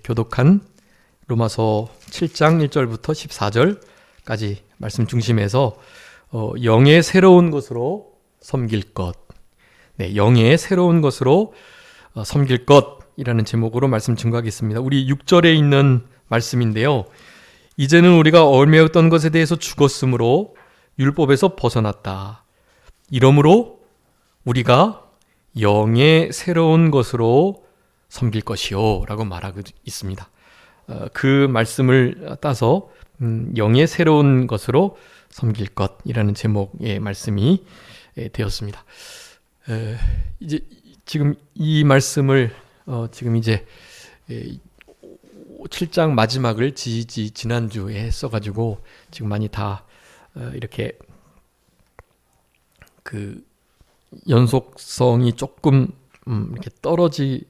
교독한 로마서 7장 1절부터 14절까지 말씀 중심에서 영의 새로운 것으로 섬길 것, 영의 새로운 것으로 섬길 것이라는 제목으로 말씀 증거하겠습니다. 우리 6절에 있는 말씀인데요. 이제는 우리가 얽매였던 것에 대해서 죽었으므로 율법에서 벗어났다. 이러므로 우리가 영의 새로운 것으로 섬길 것이요 라고 말하고 있습니다. 그 말씀을 따서 영의 새로운 것으로 섬길 것이라는 제목의 말씀이 되었습니다. 이제 지금 이 말씀을 지금 이제 7장 마지막을 지난주에 했어가지고 지금 많이 다 이렇게 그 연속성이 조금 이렇게 떨어지는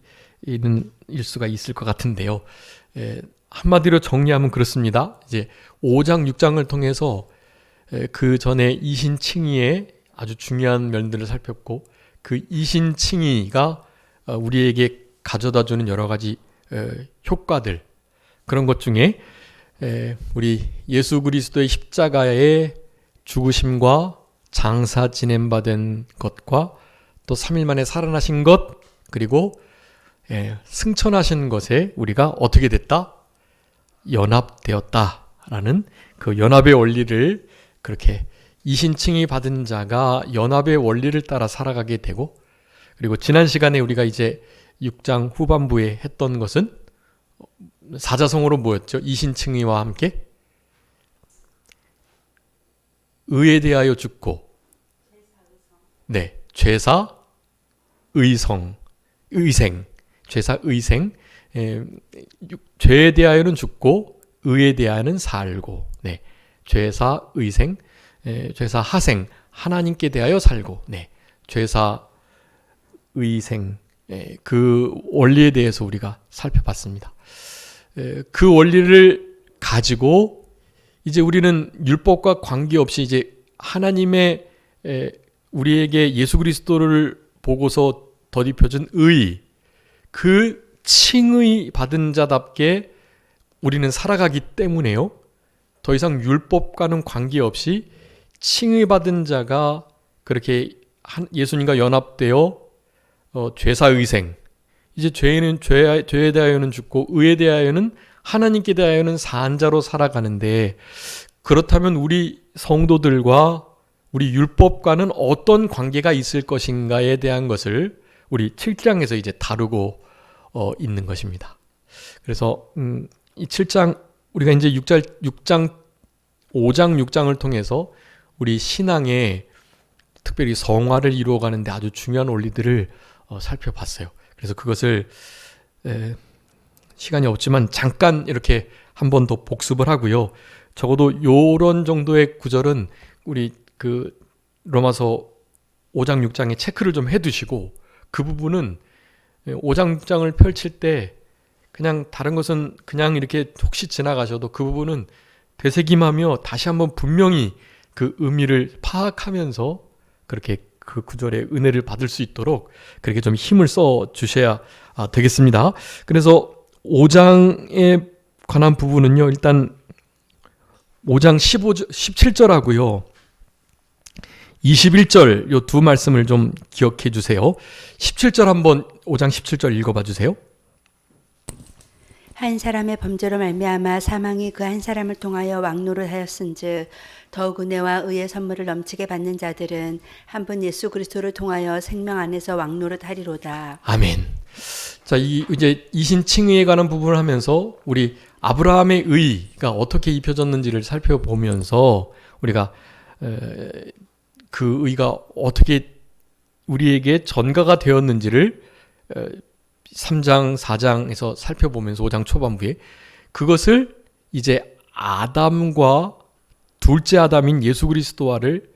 일 수가 있을 것 같은데요. 한마디로 정리하면 그렇습니다. 이제 5장, 6장을 통해서 그 전에 이신칭의의 아주 중요한 면들을 살폈고, 그 이신칭의가 우리에게 가져다주는 여러 가지 효과들, 그런 것 중에 우리 예수 그리스도의 십자가의 죽으심과 장사 지냄받은 것과 또 3일 만에 살아나신 것, 그리고 승천하신 것에 우리가 어떻게 됐다? 연합되었다라는 그 연합의 원리를, 그렇게 이신칭의 받은 자가 연합의 원리를 따라 살아가게 되고, 그리고 지난 시간에 우리가 이제 6장 후반부에 했던 것은 사자성어로 뭐였죠? 이신칭의와 함께 의에 대하여 죽고, 죄사 의생, 죄사 의생, 죄에 대하여는 죽고 의에 대하여는 살고, 죄사 의생, 죄사 하생, 하나님께 대하여 살고, 죄사 의생, 그 원리에 대해서 우리가 살펴봤습니다. 그 원리를 가지고 이제 우리는 율법과 관계없이 이제 하나님의 우리에게 예수 그리스도를 보고서 덧입혀준 의, 그 칭의 받은 자답게 우리는 살아가기 때문에요. 더 이상 율법과는 관계없이 칭의 받은 자가 그렇게 예수님과 연합되어 죄사의생, 이제 죄에 대하여는 죽고 의에 대하여는 하나님께 대하여는 산 자로 살아가는데, 그렇다면 우리 성도들과 우리 율법과는 어떤 관계가 있을 것인가에 대한 것을 우리 7장에서 이제 다루고 있는 것입니다. 그래서 이 7장, 우리가 이제 5장, 6장을 통해서 우리 신앙의 특별히 성화를 이루어가는데 아주 중요한 원리들을 살펴봤어요. 그래서 그것을 시간이 없지만 잠깐 이렇게 한 번 더 복습을 하고요. 적어도 요런 정도의 구절은 우리 그 로마서 5장, 6장에 체크를 좀 해두시고, 그 부분은 5장, 6장을 펼칠 때 그냥 다른 것은 그냥 이렇게 혹시 지나가셔도 그 부분은 되새김하며 다시 한번 분명히 그 의미를 파악하면서 그렇게 그 구절의 은혜를 받을 수 있도록 그렇게 좀 힘을 써 주셔야 되겠습니다. 그래서 5장에 관한 부분은요, 일단 5장 17절하고요 21절 요 두 말씀을 좀 기억해 주세요. 17절 한번 5장 17절 읽어봐 주세요. 한 사람의 범죄로 말미암아 사망이 그 한 사람을 통하여 왕노를 하였은즉 더욱 은혜와 의의 선물을 넘치게 받는 자들은 한 분 예수 그리스도를 통하여 생명 안에서 왕노릇 하리로다. 아멘. 자, 이제 이신칭의에 관한 부분을 하면서 우리 아브라함의 의가 어떻게 입혀졌는지를 살펴보면서 우리가 그 의가 어떻게 우리에게 전가가 되었는지를 3장, 4장에서 살펴보면서 5장 초반부에 그것을 이제 아담과 둘째 아담인 예수 그리스도를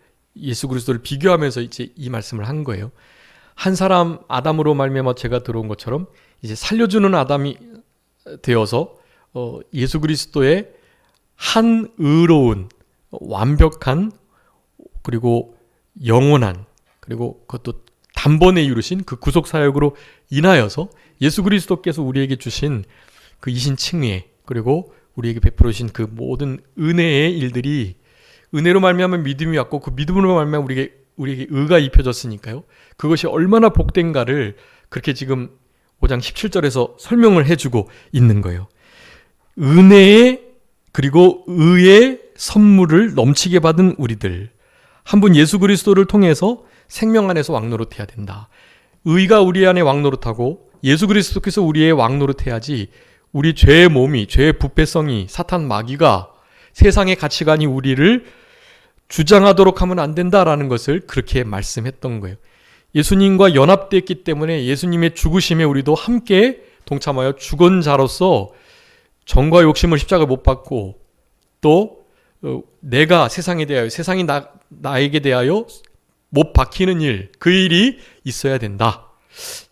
비교하면서 이제 이 말씀을 한 거예요. 한 사람 아담으로 말미암아 죄가 들어온 것처럼 이제 살려주는 아담이 되어서 예수 그리스도의 한 의로운 완벽한 그리고 영원한, 그리고 그것도 단번에 이루신 그 구속 사역으로 인하여서 예수 그리스도께서 우리에게 주신 그 이신 칭의, 그리고 우리에게 베풀어 주신 그 모든 은혜의 일들이, 은혜로 말미암아 믿음이 왔고 그 믿음으로 말미암아 우리에게 의가 입혀졌으니까요. 그것이 얼마나 복된가를 그렇게 지금 5장 17절에서 설명을 해주고 있는 거예요. 은혜의 그리고 의의 선물을 넘치게 받은 우리들, 한 분 예수 그리스도를 통해서 생명 안에서 왕노릇해야 된다. 의가 우리 안에 왕노릇하고 예수 그리스도께서 우리의 왕노릇해야지, 우리 죄의 몸이, 죄의 부패성이, 사탄 마귀가, 세상의 가치관이 우리를 주장하도록 하면 안 된다라는 것을 그렇게 말씀했던 거예요. 예수님과 연합되었기 때문에 예수님의 죽으심에 우리도 함께 동참하여 죽은 자로서 정과 욕심을 십자가에 못 박고, 또 내가 세상에 대하여, 세상이 나에게 대하여 못 박히는 일, 그 일이 있어야 된다.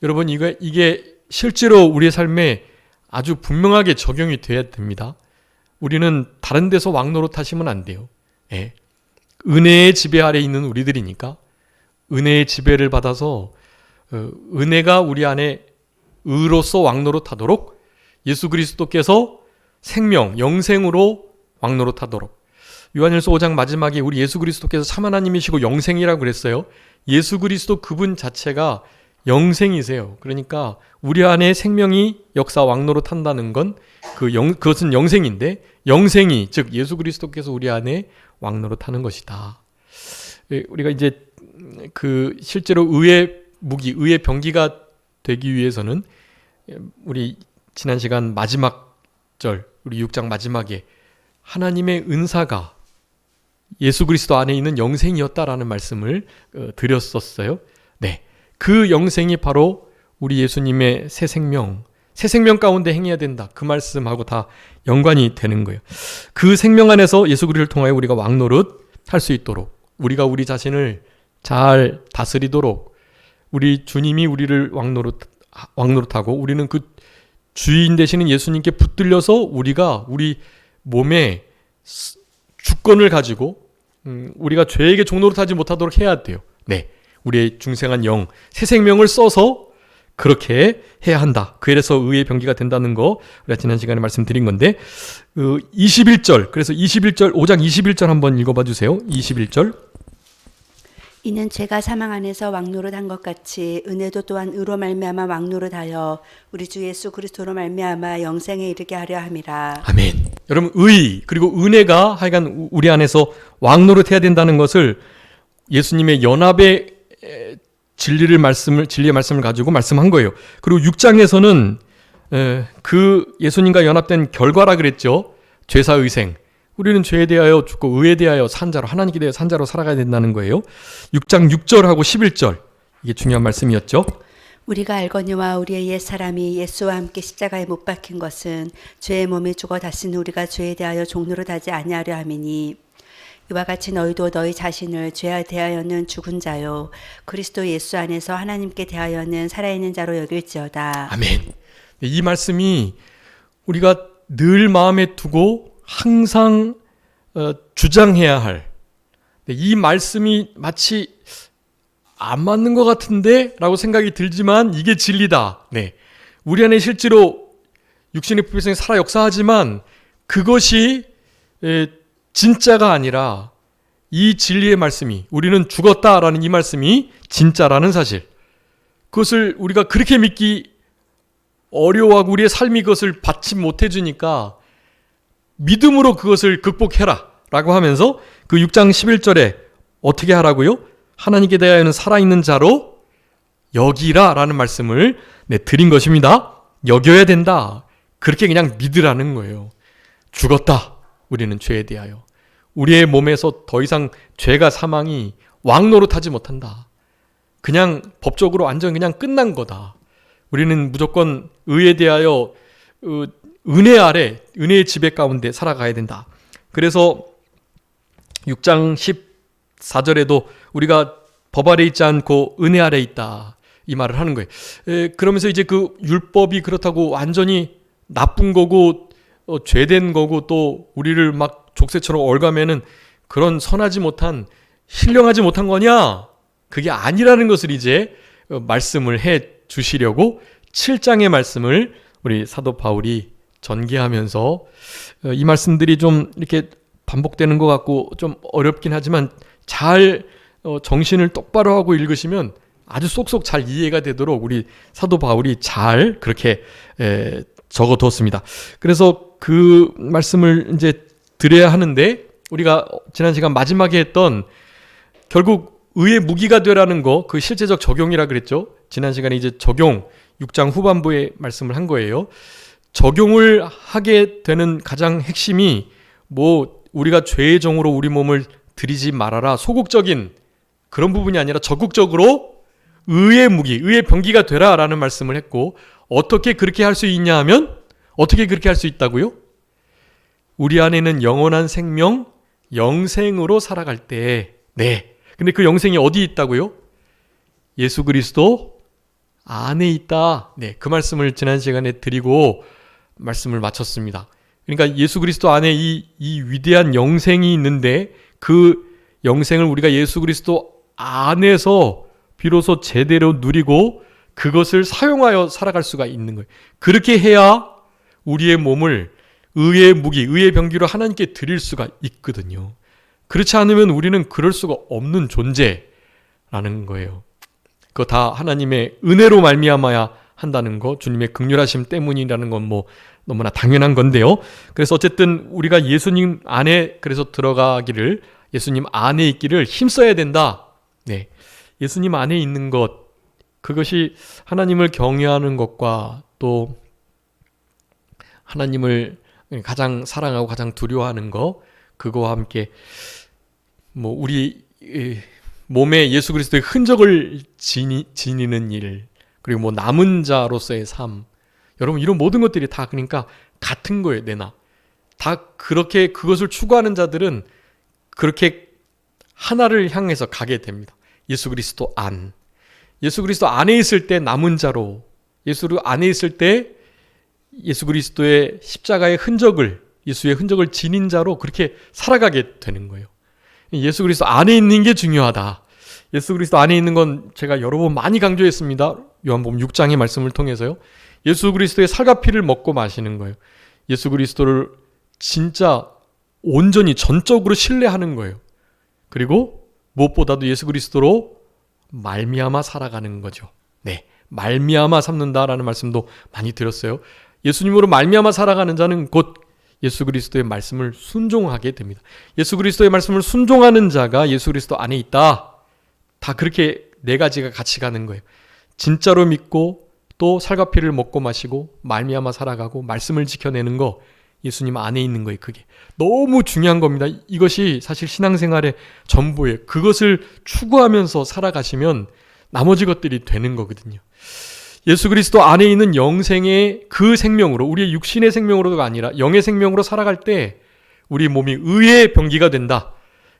여러분, 이게 실제로 우리의 삶에 아주 분명하게 적용이 돼야 됩니다. 우리는 다른 데서 왕노릇 하시면 안 돼요. 예. 은혜의 지배 아래 있는 우리들이니까 은혜의 지배를 받아서 은혜가 우리 안에 의로서 왕노릇하도록, 예수 그리스도께서 생명, 영생으로 왕노릇하도록. 요한일서 5장 마지막에 우리 예수 그리스도께서 참 하나님이시고 영생이라고 그랬어요. 예수 그리스도 그분 자체가 영생이세요. 그러니까 우리 안에 생명이 역사 왕노릇한다는 건 그것은 영생인데, 영생이 즉 예수 그리스도께서 우리 안에 왕노릇하는 것이다. 우리가 이제 그 실제로 의의 무기, 의의 병기가 되기 위해서는 우리 지난 시간 마지막 절, 우리 6장 마지막에 하나님의 은사가 예수 그리스도 안에 있는 영생이었다라는 말씀을 드렸었어요. 네, 그 영생이 바로 우리 예수님의 새 생명 가운데 행해야 된다. 그 말씀하고 다 연관이 되는 거예요. 그 생명 안에서 예수 그리스도를 통하여 우리가 왕노릇 할 수 있도록, 우리가 우리 자신을 잘 다스리도록, 우리 주님이 우리를 왕노릇하고 우리는 그 주인 되시는 예수님께 붙들려서 우리가 우리 몸에 주권을 가지고 우리가 죄에게 종노릇하지 못하도록 해야 돼요. 네, 우리의 중생한 영, 새 생명을 써서 그렇게 해야 한다. 그래서 의의 병기가 된다는 거 우리가 지난 시간에 말씀드린 건데, 21절, 그래서 21절, 5장 21절 한번 읽어봐 주세요. 21절. 이는 죄가 사망 안에서 왕노릇한 것 같이 은혜도 또한 의로 말미암아 왕노릇하여 우리 주 예수 그리스도로 말미암아 영생에 이르게 하려 함이라. 아멘. 여러분, 의 그리고 은혜가 하여간 우리 안에서 왕노릇해야 된다는 것을 예수님의 연합의 진리의 말씀을 가지고 말씀한 거예요. 그리고 6장에서는 그 예수님과 연합된 결과라 그랬죠. 죄사의생. 우리는 죄에 대하여 죽고 의에 대하여 산자로, 하나님께 대하여 산자로 살아가야 된다는 거예요. 6장 6절하고 11절, 이게 중요한 말씀이었죠. 우리가 알거니와 우리의 옛 사람이 예수와 함께 십자가에 못 박힌 것은 죄의 몸이 죽어 다시는 우리가 죄에 대하여 종노릇하지 아니하려 함이니, 이와 같이 너희도 너희 자신을 죄에 대하여는 죽은 자요 그리스도 예수 안에서 하나님께 대하여는 살아있는 자로 여길지어다. 아멘. 이 말씀이 우리가 늘 마음에 두고 항상 주장해야 할, 이 말씀이 마치 안 맞는 것 같은데 라고 생각이 들지만 이게 진리다. 네, 우리 안에 실제로 육신의 부패성이 살아 역사하지만 그것이 진짜가 아니라 이 진리의 말씀이, 우리는 죽었다라는 이 말씀이 진짜라는 사실, 그것을 우리가 그렇게 믿기 어려워하고 우리의 삶이 그것을 받지 못해주니까 믿음으로 그것을 극복해라 라고 하면서 그 6장 11절에 어떻게 하라고요? 하나님께 대하여는 살아있는 자로 여기라 라는 말씀을 드린 것입니다. 여겨야 된다. 그렇게 그냥 믿으라는 거예요. 죽었다. 우리는 죄에 대하여. 우리의 몸에서 더 이상 죄가, 사망이 왕노릇하지 못한다. 그냥 법적으로 완전 그냥 끝난 거다. 우리는 무조건 의에 대하여 은혜 아래, 은혜의 지배 가운데 살아가야 된다. 그래서 6장 14절에도 우리가 법 아래 있지 않고 은혜 아래 있다, 이 말을 하는 거예요. 그러면서 이제 그 율법이 그렇다고 완전히 나쁜 거고 죄된 거고 또 우리를 막 족쇄처럼 얽어매는 그런 선하지 못한, 신령하지 못한 거냐? 그게 아니라는 것을 이제 말씀을 해 주시려고 7장의 말씀을 우리 사도 바울이 전개하면서 이 말씀들이 좀 이렇게 반복되는 것 같고 좀 어렵긴 하지만 잘 정신을 똑바로 하고 읽으시면 아주 쏙쏙 잘 이해가 되도록 우리 사도 바울이 잘 그렇게 적어두었습니다. 그래서 그 말씀을 이제 드려야 하는데 우리가 지난 시간 마지막에 했던 결국 의의 무기가 되라는 거, 그 실제적 적용이라 그랬죠. 지난 시간에 이제 적용 6장 후반부에 말씀을 한 거예요. 적용을 하게 되는 가장 핵심이 뭐 우리가 죄의 종으로 우리 몸을 들이지 말아라 소극적인 그런 부분이 아니라 적극적으로 의의 무기, 의의 병기가 되라라는 말씀을 했고 어떻게 그렇게 할 수 있냐 하면 어떻게 그렇게 할 수 있다고요? 우리 안에는 영원한 생명, 영생으로 살아갈 때 네. 근데 그 영생이 어디 있다고요? 예수 그리스도 안에 있다. 네, 그 말씀을 지난 시간에 드리고 말씀을 마쳤습니다. 그러니까 예수 그리스도 안에 이 위대한 영생이 있는데 그 영생을 우리가 예수 그리스도 안에서 비로소 제대로 누리고 그것을 사용하여 살아갈 수가 있는 거예요. 그렇게 해야 우리의 몸을 의의 무기, 의의 병기로 하나님께 드릴 수가 있거든요. 그렇지 않으면 우리는 그럴 수가 없는 존재라는 거예요. 그거 다 하나님의 은혜로 말미암아야 한다는 거, 주님의 긍휼하심 때문이라는 건 뭐 너무나 당연한 건데요. 그래서 어쨌든 우리가 예수님 안에 그래서 들어가기를, 예수님 안에 있기를 힘써야 된다. 네, 예수님 안에 있는 것, 그것이 하나님을 경외하는 것과 또 하나님을 가장 사랑하고 가장 두려워하는 것, 그거와 함께 뭐 우리 몸에 예수 그리스도의 흔적을 지니는 일, 그리고 뭐 남은 자로서의 삶, 여러분 이런 모든 것들이 다 그러니까 같은 거예요. 내나 다 그렇게 그것을 추구하는 자들은 그렇게 하나를 향해서 가게 됩니다. 예수 그리스도 안, 예수 그리스도 안에 있을 때 남은 자로, 예수 안에 있을 때 예수 그리스도의 십자가의 흔적을, 예수의 흔적을 지닌 자로 그렇게 살아가게 되는 거예요. 예수 그리스도 안에 있는 게 중요하다. 예수 그리스도 안에 있는 건 제가 여러 번 많이 강조했습니다. 요한복음 6장의 말씀을 통해서요. 예수 그리스도의 살과 피를 먹고 마시는 거예요. 예수 그리스도를 진짜 온전히 전적으로 신뢰하는 거예요. 그리고 무엇보다도 예수 그리스도로 말미암아 살아가는 거죠. 네, 말미암아 삼는다라는 말씀도 많이 드렸어요. 예수님으로 말미암아 살아가는 자는 곧 예수 그리스도의 말씀을 순종하게 됩니다. 예수 그리스도의 말씀을 순종하는 자가 예수 그리스도 안에 있다. 다 그렇게 네 가지가 같이 가는 거예요. 진짜로 믿고 또 살과 피를 먹고 마시고 말미암아 살아가고 말씀을 지켜내는 거, 예수님 안에 있는 거예요. 그게 너무 중요한 겁니다. 이것이 사실 신앙생활의 전부예요. 그것을 추구하면서 살아가시면 나머지 것들이 되는 거거든요. 예수 그리스도 안에 있는 영생의 그 생명으로, 우리의 육신의 생명으로가 아니라 영의 생명으로 살아갈 때 우리 몸이 의의 병기가 된다.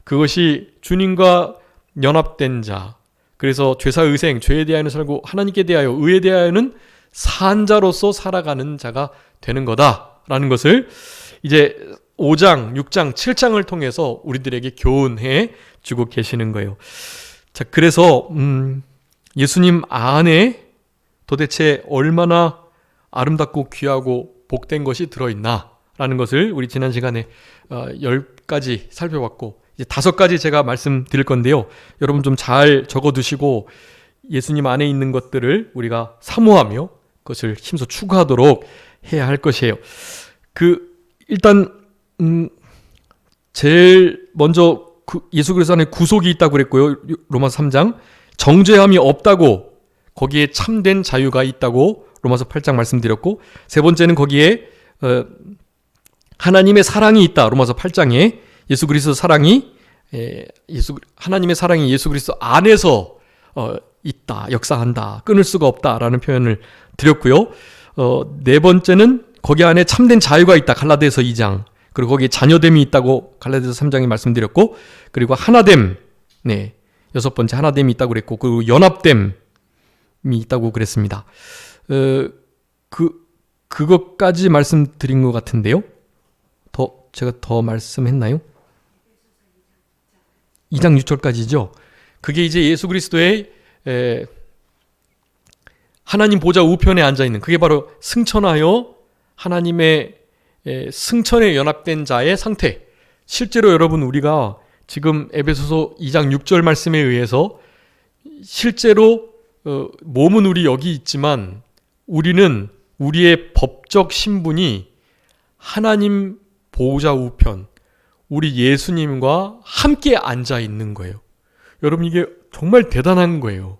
그것이 주님과 연합된 자, 그래서 죄사의생, 죄에 대하여는 살고 하나님께 대하여, 의에 대하여는 산 자로서 살아가는 자가 되는 거다라는 것을 이제 5장, 6장, 7장을 통해서 우리들에게 교훈해 주고 계시는 거예요. 자, 그래서 예수님 안에 도대체 얼마나 아름답고 귀하고 복된 것이 들어있나라는 것을 우리 지난 시간에 10가지 살펴봤고, 이제 5가지 제가 말씀드릴 건데요. 여러분 좀 잘 적어두시고 예수님 안에 있는 것들을 우리가 사모하며 그것을 힘써 추구하도록 해야 할 것이에요. 일단 제일 먼저 예수 그리스도 안에 구속이 있다고 그랬고요. 로마서 3장. 정죄함이 없다고, 거기에 참된 자유가 있다고 로마서 8장 말씀드렸고, 세 번째는 거기에 하나님의 사랑이 있다. 로마서 8장에 예수 그리스도 사랑이 하나님의 사랑이 예수 그리스도 안에서 있다, 역사한다, 끊을 수가 없다라는 표현을 드렸고요. 네 번째는 거기 안에 참된 자유가 있다. 갈라디아서 2장. 그리고 거기에 자녀됨이 있다고 갈라디아서 3장에 말씀드렸고, 그리고 하나됨, 네, 6번째 하나됨이 있다고 그랬고, 그리고 연합됨이 있다고 그랬습니다. 그것까지 말씀드린 것 같은데요. 제가 더 말씀했나요? 2장 6절까지죠. 그게 이제 예수 그리스도의 하나님 보좌 우편에 앉아 있는, 그게 바로 승천하여 하나님의 승천에 연합된 자의 상태. 실제로 여러분, 우리가 지금 에베소서 2장 6절 말씀에 의해서 실제로 몸은 우리 여기 있지만 우리는 우리의 법적 신분이 하나님 보좌 우편, 우리 예수님과 함께 앉아 있는 거예요. 여러분, 이게 정말 대단한 거예요.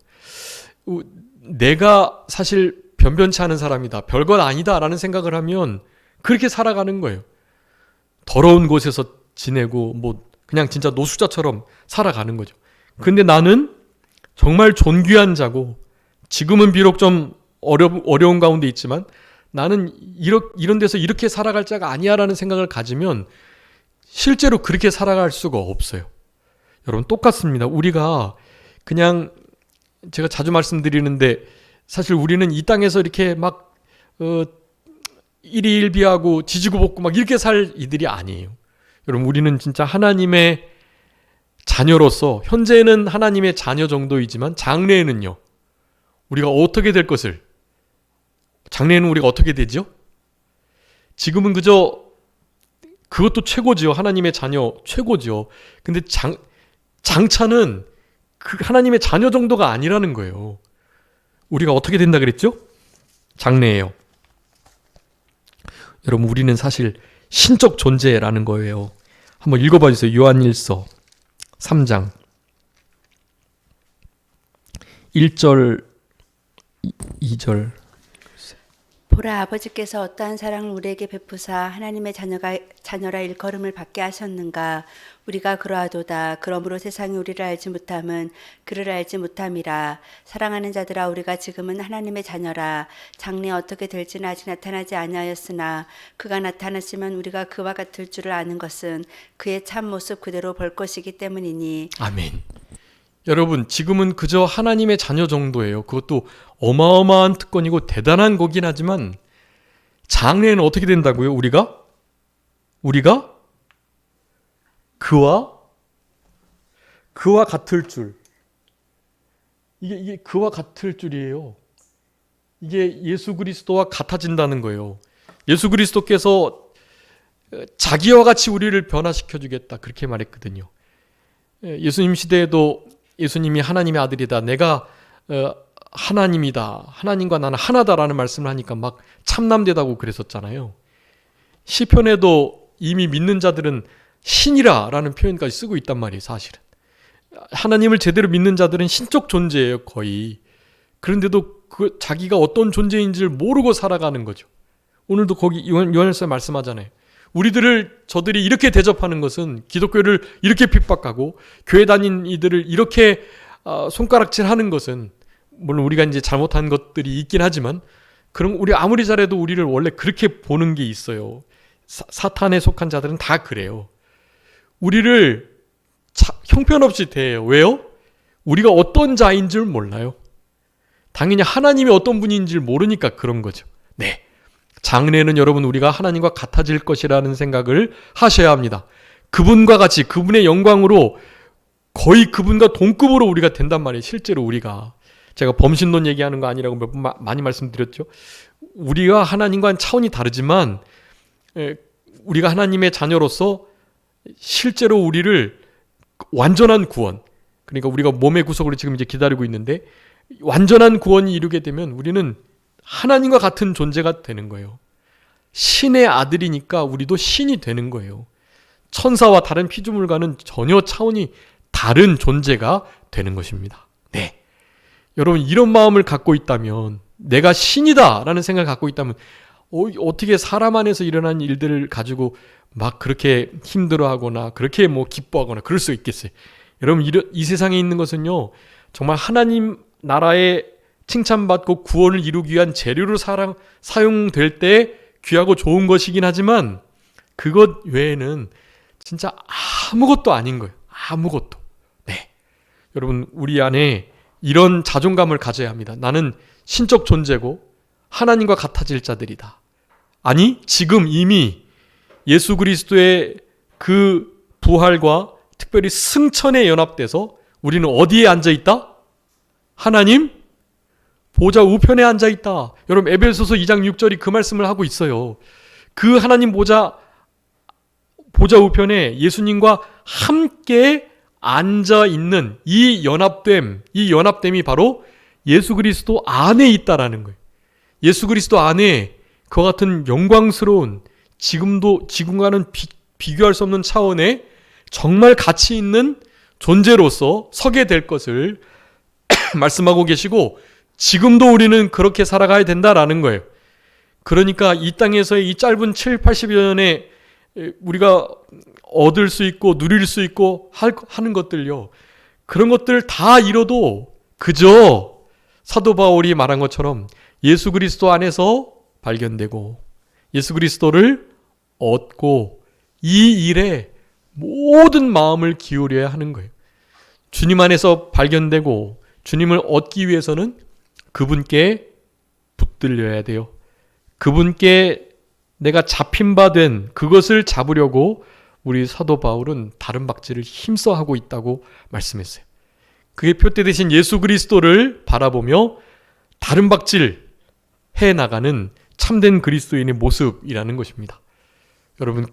내가 사실 변변치 않은 사람이다, 별것 아니다 라는 생각을 하면 그렇게 살아가는 거예요. 더러운 곳에서 지내고 뭐 그냥 진짜 노숙자처럼 살아가는 거죠. 근데 나는 정말 존귀한 자고, 지금은 비록 좀 어려운 가운데 있지만 나는 이런 데서 이렇게 살아갈 자가 아니야 라는 생각을 가지면 실제로 그렇게 살아갈 수가 없어요. 여러분, 똑같습니다. 우리가 그냥, 제가 자주 말씀드리는데, 사실 우리는 이 땅에서 이렇게 막 일희일비하고 지지고 볶고 막 이렇게 살 이들이 아니에요. 여러분, 우리는 진짜 하나님의 자녀로서, 현재는 하나님의 자녀 정도이지만 장래에는요, 우리가 어떻게 될 것을, 장래에는 우리가 어떻게 되죠? 지금은 그저 그것도 최고지요. 하나님의 자녀 최고죠. 근데 장차는 그 하나님의 자녀 정도가 아니라는 거예요. 우리가 어떻게 된다 그랬죠? 장래예요. 여러분, 우리는 사실 신적 존재라는 거예요. 한번 읽어봐 주세요. 요한일서 3장 1절 2절. 보라, 아버지께서 어떠한 사랑을 우리에게 베푸사 하나님의 자녀라 일컬음을 받게 하셨는가. 우리가 그러하도다. 그러므로 세상이 우리를 알지 못함은 그를 알지 못함이라. 사랑하는 자들아, 우리가 지금은 하나님의 자녀라. 장래 어떻게 될지는 아직 나타나지 아니하였으나 그가 나타났으면 우리가 그와 같을 줄을 아는 것은 그의 참 모습 그대로 볼 것이기 때문이니. 아멘. 여러분, 지금은 그저 하나님의 자녀 정도예요. 그것도 어마어마한 특권이고 대단한 거긴 하지만 장래에는 어떻게 된다고요? 우리가 그와 같을 줄. 이게 그와 같을 줄이에요. 이게 예수 그리스도와 같아진다는 거예요. 예수 그리스도께서 자기와 같이 우리를 변화시켜 주겠다, 그렇게 말했거든요. 예수님 시대에도 예수님이 하나님의 아들이다, 내가 하나님이다, 하나님과 나는 하나다라는 말씀을 하니까 막 참남되다고 그랬었잖아요. 시편에도 이미 믿는 자들은 신이라라는 표현까지 쓰고 있단 말이에요. 사실은 하나님을 제대로 믿는 자들은 신적 존재예요, 거의. 그런데도 그 자기가 어떤 존재인지를 모르고 살아가는 거죠. 오늘도 거기 요한일서에 말씀하잖아요. 저들이 이렇게 대접하는 것은, 기독교를 이렇게 핍박하고 교회 다닌 이들을 이렇게 손가락질하는 것은, 물론 우리가 이제 잘못한 것들이 있긴 하지만, 그럼 우리 아무리 잘해도 우리를 원래 그렇게 보는 게 있어요. 사탄에 속한 자들은 다 그래요. 우리를 형편없이 대해요. 왜요? 우리가 어떤 자인 줄 몰라요. 당연히 하나님이 어떤 분인 줄 모르니까 그런 거죠. 네. 장래에는 여러분, 우리가 하나님과 같아질 것이라는 생각을 하셔야 합니다. 그분과 같이, 그분의 영광으로, 거의 그분과 동급으로 우리가 된단 말이에요. 실제로 우리가. 제가 범신론 얘기하는 거 아니라고 몇 번 많이 말씀드렸죠. 우리가 하나님과는 차원이 다르지만 우리가 하나님의 자녀로서 실제로 우리를 완전한 구원, 그러니까 우리가 몸의 구속을 지금 이제 기다리고 있는데, 완전한 구원이 이루게 되면 우리는 하나님과 같은 존재가 되는 거예요. 신의 아들이니까 우리도 신이 되는 거예요. 천사와 다른 피조물과는 전혀 차원이 다른 존재가 되는 것입니다. 네. 여러분, 이런 마음을 갖고 있다면, 내가 신이다라는 생각을 갖고 있다면 어떻게 사람 안에서 일어난 일들을 가지고 막 그렇게 힘들어하거나 그렇게 뭐 기뻐하거나 그럴 수 있겠어요. 여러분, 이 세상에 있는 것은요, 정말 하나님 나라에 칭찬받고 구원을 이루기 위한 재료로 사용될 때 귀하고 좋은 것이긴 하지만, 그것 외에는 진짜 아무것도 아닌 거예요. 아무것도. 네. 여러분, 우리 안에 이런 자존감을 가져야 합니다. 나는 신적 존재고 하나님과 같아질 자들이다. 아니, 지금 이미 예수 그리스도의 그 부활과 특별히 승천에 연합돼서 우리는 어디에 앉아 있다? 하나님 보좌 우편에 앉아 있다. 여러분 에베소서 2장 6절이 그 말씀을 하고 있어요. 그 하나님 보좌 우편에 예수님과 함께 앉아 있는 이 연합됨이 바로 예수 그리스도 안에 있다라는 거예요. 예수 그리스도 안에 그와 같은 영광스러운 지금과는 비교할 수 없는 차원의 정말 가치 있는 존재로서 서게 될 것을 말씀하고 계시고, 지금도 우리는 그렇게 살아가야 된다라는 거예요. 그러니까 이 땅에서의 이 짧은 7, 80여 년에 우리가 얻을 수 있고 누릴 수 있고 하는 것들요, 그런 것들 다 이뤄도 그저 사도 바울이 말한 것처럼 예수 그리스도 안에서 발견되고 예수 그리스도를 얻고 이 일에 모든 마음을 기울여야 하는 거예요. 주님 안에서 발견되고 주님을 얻기 위해서는 그분께 붙들려야 돼요. 그분께 내가 잡힌 바 된 그것을 잡으려고 우리 사도 바울은 다른 박질을 힘써 하고 있다고 말씀했어요. 그게 표대되신 예수 그리스도를 바라보며 다른 박질 해나가는 참된 그리스도인의 모습이라는 것입니다. 여러분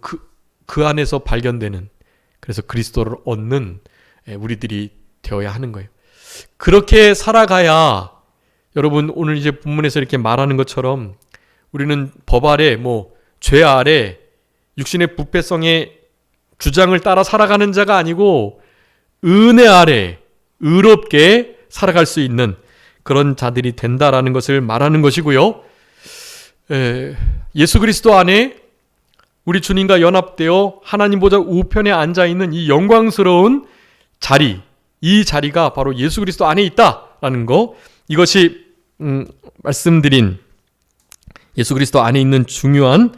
그 안에서 발견되는, 그래서 그리스도를 얻는 우리들이 되어야 하는 거예요. 그렇게 살아가야 여러분 오늘 이제 본문에서 이렇게 말하는 것처럼 우리는 법 아래 죄 아래 육신의 부패성의 주장을 따라 살아가는 자가 아니고 은혜 아래 의롭게 살아갈 수 있는 그런 자들이 된다라는 것을 말하는 것이고요. 예수 그리스도 안에 우리 주님과 연합되어 하나님 보좌 우편에 앉아있는 이 영광스러운 자리, 이 자리가 바로 예수 그리스도 안에 있다라는 거, 이것이 말씀드린 예수 그리스도 안에 있는 중요한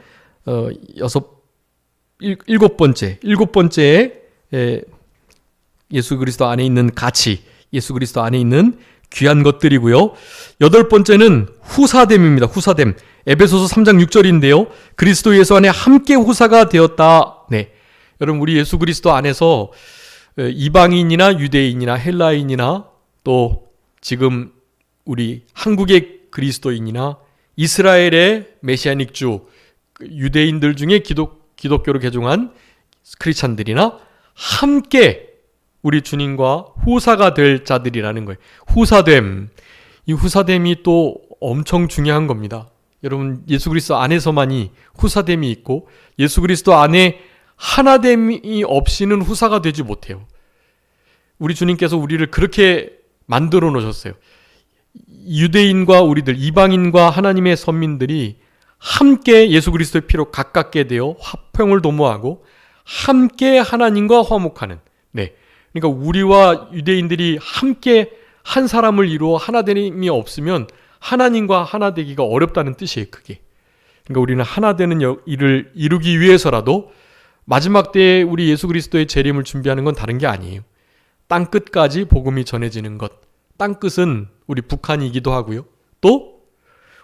일곱 번째의 예수 그리스도 안에 있는 가치, 예수 그리스도 안에 있는 귀한 것들이고요. 여덟 번째는 후사됨입니다. 후사됨. 에베소서 3장 6절인데요. 그리스도 예수 안에 함께 후사가 되었다. 네. 여러분 우리 예수 그리스도 안에서 이방인이나 유대인이나 헬라인이나 또 지금 우리 한국의 그리스도인이나 이스라엘의 메시아닉 주, 유대인들 중에 기독교로 개종한 크리스찬들이나 함께 우리 주님과 후사가 될 자들이라는 거예요. 후사됨. 이 후사됨이 또 엄청 중요한 겁니다. 여러분 예수 그리스도 안에서만이 후사됨이 있고 예수 그리스도 안에 하나됨이 없이는 후사가 되지 못해요. 우리 주님께서 우리를 그렇게 만들어 놓으셨어요. 유대인과 우리들, 이방인과 하나님의 선민들이 함께 예수 그리스도의 피로 가깝게 되어 화평을 도모하고 함께 하나님과 화목하는, 네. 그러니까 우리와 유대인들이 함께 한 사람을 이루어 하나됨이 없으면 하나님과 하나 되기가 어렵다는 뜻이에요, 그게. 그러니까 우리는 하나 되는 일을 이루기 위해서라도 마지막 때에 우리 예수 그리스도의 재림을 준비하는 건 다른 게 아니에요. 땅 끝까지 복음이 전해지는 것. 땅 끝은 우리 북한이기도 하고요. 또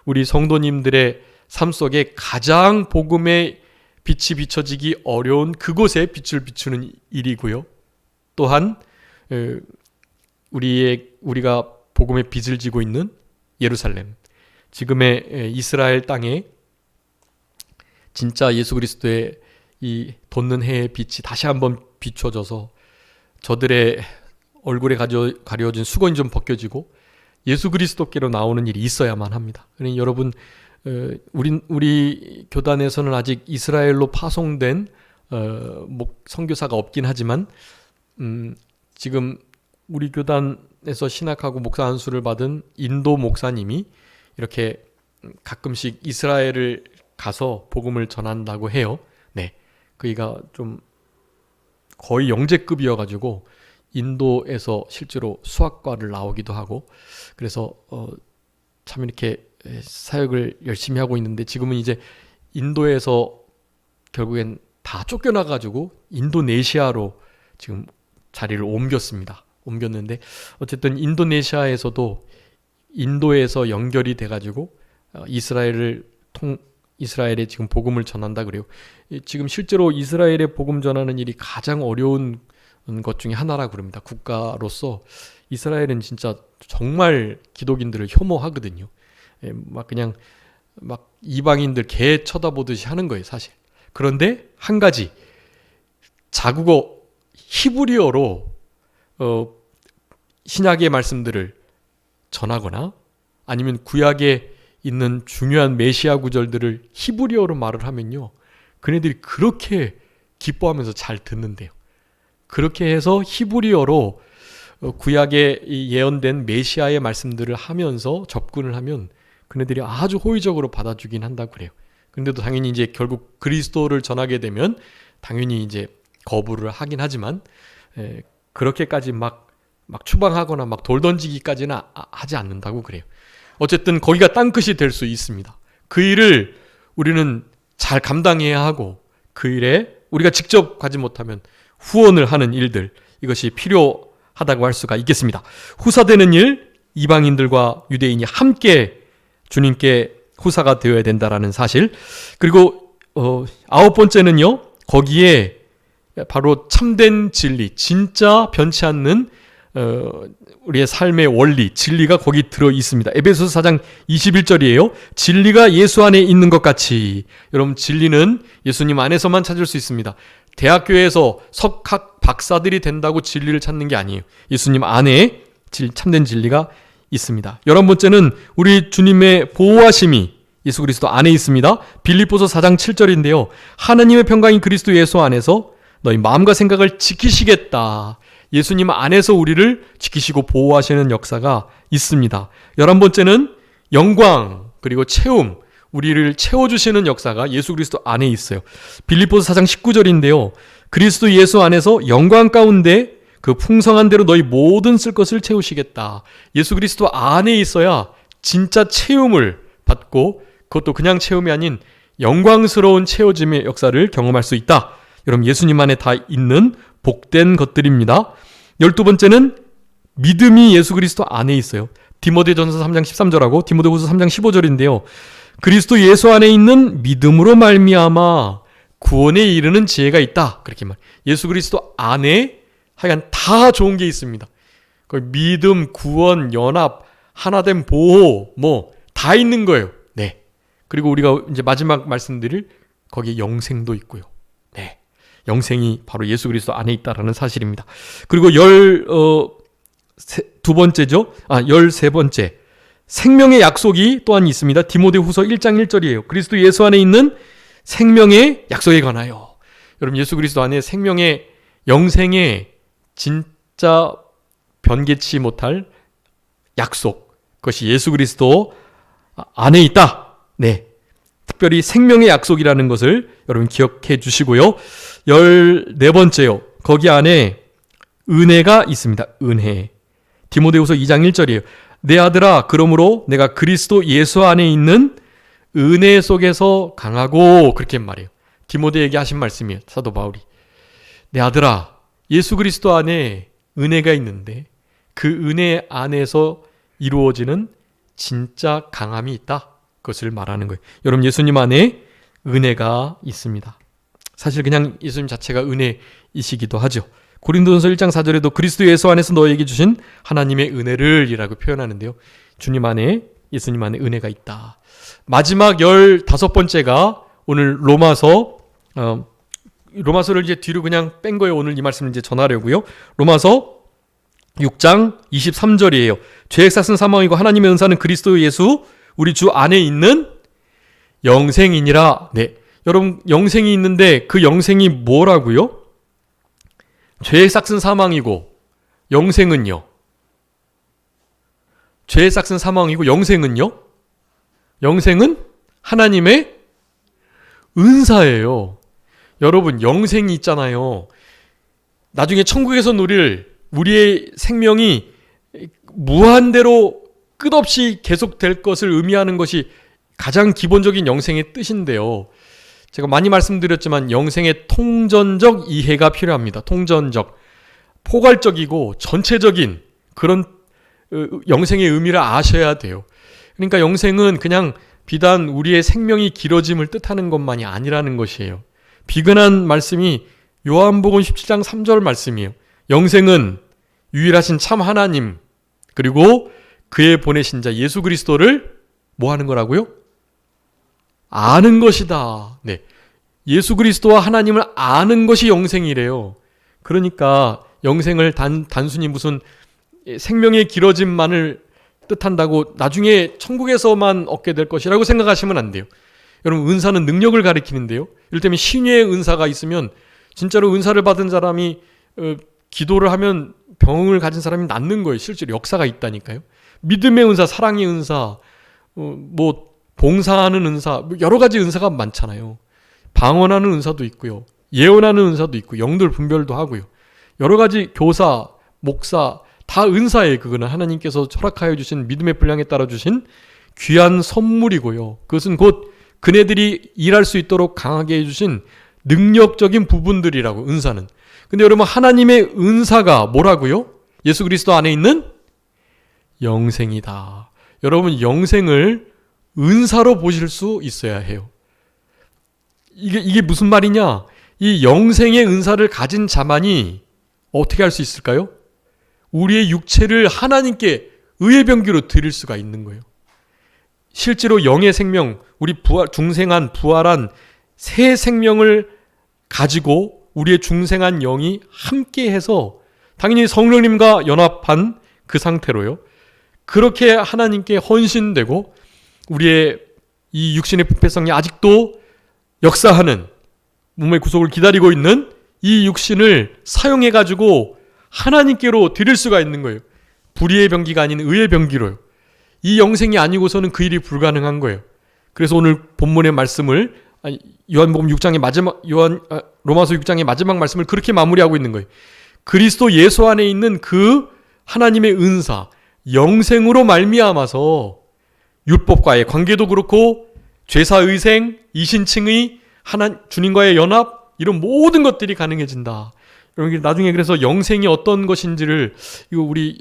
우리 성도님들의 삶 속에 가장 복음의 빛이 비춰지기 어려운 그곳에 빛을 비추는 일이고요. 또한 우리가 복음의 빛을 지고 있는 예루살렘, 지금의 이스라엘 땅에 진짜 예수 그리스도의 이 돋는 해의 빛이 다시 한번 비춰져서 저들의 얼굴에 가려진 수건이 좀 벗겨지고 예수 그리스도께로 나오는 일이 있어야만 합니다. 그러니 여러분, 우리 교단에서는 아직 이스라엘로 파송된 선교사가 없긴 하지만 지금 우리 교단에서 신학하고 목사 안수를 받은 인도 목사님이 이렇게 가끔씩 이스라엘을 가서 복음을 전한다고 해요. 네, 그이가 좀 거의 영재급이어가지고 인도에서 실제로 수학과를 나오기도 하고, 그래서 참 이렇게 사역을 열심히 하고 있는데 지금은 이제 인도에서 결국엔 다 쫓겨나가지고 인도네시아로 지금 자리를 옮겼는데 어쨌든 인도네시아에서도 인도에서 연결이 돼가지고 이스라엘에 지금 복음을 전한다 그래요. 지금 실제로 이스라엘에 복음 전하는 일이 가장 어려운 것 중에 하나라고 그럽니다. 국가로서 이스라엘은 진짜 정말 기독인들을 혐오하거든요. 막 그냥 막 이방인들 개 쳐다보듯이 하는 거예요, 사실. 그런데 한 가지, 자국어 히브리어로 신약의 말씀들을 전하거나 아니면 구약에 있는 중요한 메시아 구절들을 히브리어로 말을 하면요, 그네들이 그렇게 기뻐하면서 잘 듣는데요. 그렇게 해서 히브리어로 구약에 예언된 메시아의 말씀들을 하면서 접근을 하면 그네들이 아주 호의적으로 받아주긴 한다고 그래요. 근데도 당연히 이제 결국 그리스도를 전하게 되면 당연히 이제 거부를 하긴 하지만 그렇게까지 막 추방하거나 막 돌 던지기까지는 하지 않는다고 그래요. 어쨌든 거기가 땅끝이 될 수 있습니다. 그 일을 우리는 잘 감당해야 하고, 그 일에 우리가 직접 가지 못하면 후원을 하는 일들, 이것이 필요하다고 할 수가 있겠습니다. 후사되는 일, 이방인들과 유대인이 함께 주님께 후사가 되어야 된다라는 사실. 그리고 9번째는요, 거기에 바로 참된 진리, 진짜 변치 않는 우리의 삶의 원리, 진리가 거기 들어 있습니다. 에베소서 4장 21절이에요. 진리가 예수 안에 있는 것 같이. 여러분, 진리는 예수님 안에서만 찾을 수 있습니다. 대학교에서 석학 박사들이 된다고 진리를 찾는 게 아니에요. 예수님 안에 참된 진리가 있습니다. 11번째는 우리 주님의 보호하심이 예수 그리스도 안에 있습니다. 빌립보서 4장 7절인데요. 하나님의 평강인 그리스도 예수 안에서 너희 마음과 생각을 지키시겠다. 예수님 안에서 우리를 지키시고 보호하시는 역사가 있습니다. 11번째는 영광 그리고 채움, 우리를 채워주시는 역사가 예수 그리스도 안에 있어요. 빌립보서 4장 19절인데요. 그리스도 예수 안에서 영광 가운데 그 풍성한 대로 너희 모든 쓸 것을 채우시겠다. 예수 그리스도 안에 있어야 진짜 채움을 받고, 그것도 그냥 채움이 아닌 영광스러운 채워짐의 역사를 경험할 수 있다. 여러분, 예수님 안에 다 있는 복된 것들입니다. 12번째는 믿음이 예수 그리스도 안에 있어요. 디모데전서 3장 13절하고 디모데후서 3장 15절인데요. 그리스도 예수 안에 있는 믿음으로 말미암아 구원에 이르는 지혜가 있다. 그렇게 말. 예수 그리스도 안에 하여간 다 좋은 게 있습니다. 믿음, 구원, 연합, 하나됨, 보호, 다 있는 거예요. 네. 그리고 우리가 이제 마지막 말씀드릴 거기에 영생도 있고요. 네. 영생이 바로 예수 그리스도 안에 있다라는 사실입니다. 그리고 13번째. 생명의 약속이 또한 있습니다. 디모데후서 1장 1절이에요. 그리스도 예수 안에 있는 생명의 약속에 관하여. 여러분, 예수 그리스도 안에 생명의 영생의 진짜 변개치 못할 약속, 그것이 예수 그리스도 안에 있다. 네. 특별히 생명의 약속이라는 것을 여러분 기억해 주시고요. 14번째요. 거기 안에 은혜가 있습니다. 은혜. 디모데후서 2장 1절이에요. 내 아들아, 그러므로 내가 그리스도 예수 안에 있는 은혜 속에서 강하고, 그렇게 말해요. 디모데에게 하신 말씀이에요. 사도 바울이. 내 아들아, 예수 그리스도 안에 은혜가 있는데 그 은혜 안에서 이루어지는 진짜 강함이 있다. 그것을 말하는 거예요. 여러분, 예수님 안에 은혜가 있습니다. 사실 그냥 예수님 자체가 은혜이시기도 하죠. 고린도전서 1장 4절에도 그리스도 예수 안에서 너에게 주신 하나님의 은혜를 이라고 표현하는데요. 주님 안에, 예수님 안에 은혜가 있다. 마지막 15번째가 오늘 로마서를 이제 뒤로 그냥 뺀 거예요. 오늘 이 말씀을 이제 전하려고요. 로마서 6장 23절이에요. 죄의 삭은 사망이고 하나님의 은사는 그리스도 예수 우리 주 안에 있는 영생이니라. 네, 여러분, 영생이 있는데 그 영생이 뭐라고요? 죄의 삭은 사망이고 영생은요? 죄의 삭은 사망이고 영생은요? 영생은 하나님의 은사예요. 여러분, 영생이 있잖아요. 나중에 천국에서 누릴 우리의 생명이 무한대로 끝없이 계속될 것을 의미하는 것이 가장 기본적인 영생의 뜻인데요. 제가 많이 말씀드렸지만 영생의 통전적 이해가 필요합니다. 통전적, 포괄적이고 전체적인 그런 영생의 의미를 아셔야 돼요. 그러니까 영생은 그냥 비단 우리의 생명이 길어짐을 뜻하는 것만이 아니라는 것이에요. 비근한 말씀이 요한복음 17장 3절 말씀이에요. 영생은 유일하신 참 하나님 그리고 그의 보내신 자 예수 그리스도를 뭐 하는 거라고요? 아는 것이다. 네. 예수 그리스도와 하나님을 아는 것이 영생이래요. 그러니까 영생을 단순히 무슨 생명의 길어짐만을 뜻한다고 나중에 천국에서만 얻게 될 것이라고 생각하시면 안 돼요. 여러분, 은사는 능력을 가리키는데요. 이를테면 신유의 은사가 있으면 진짜로 은사를 받은 사람이 기도를 하면 병을 가진 사람이 낫는 거예요. 실제로 역사가 있다니까요. 믿음의 은사, 사랑의 은사, 뭐 봉사하는 은사, 여러 가지 은사가 많잖아요. 방언하는 은사도 있고요. 예언하는 은사도 있고 영들 분별도 하고요. 여러 가지 교사, 목사 다 은사예요. 그거는 하나님께서 허락하여 주신 믿음의 분량에 따라 주신 귀한 선물이고요. 그것은 곧 그네들이 일할 수 있도록 강하게 해주신 능력적인 부분들이라고, 은사는. 근데 여러분, 하나님의 은사가 뭐라고요? 예수 그리스도 안에 있는 영생이다. 여러분, 영생을 은사로 보실 수 있어야 해요. 이게 무슨 말이냐? 이 영생의 은사를 가진 자만이 어떻게 할 수 있을까요? 우리의 육체를 하나님께 의의 병기로 드릴 수가 있는 거예요. 실제로 영의 생명, 우리 중생한 부활한 새 생명을 가지고 우리의 중생한 영이 함께해서 당연히 성령님과 연합한 그 상태로요. 그렇게 하나님께 헌신되고 우리의 이 육신의 부패성이 아직도 역사하는 몸의 구속을 기다리고 있는 이 육신을 사용해가지고 하나님께로 드릴 수가 있는 거예요. 불의의 병기가 아닌 의의 병기로요. 이 영생이 아니고서는 그 일이 불가능한 거예요. 그래서 오늘 본문의 말씀을 요한복음 6장의 마지막 로마서 6장의 마지막 말씀을 그렇게 마무리하고 있는 거예요. 그리스도 예수 안에 있는 그 하나님의 은사, 영생으로 말미암아서 율법과의 관계도 그렇고 죄사의생, 이신칭의, 주님과의 연합, 이런 모든 것들이 가능해진다. 여러분, 나중에 그래서 영생이 어떤 것인지를 이거 우리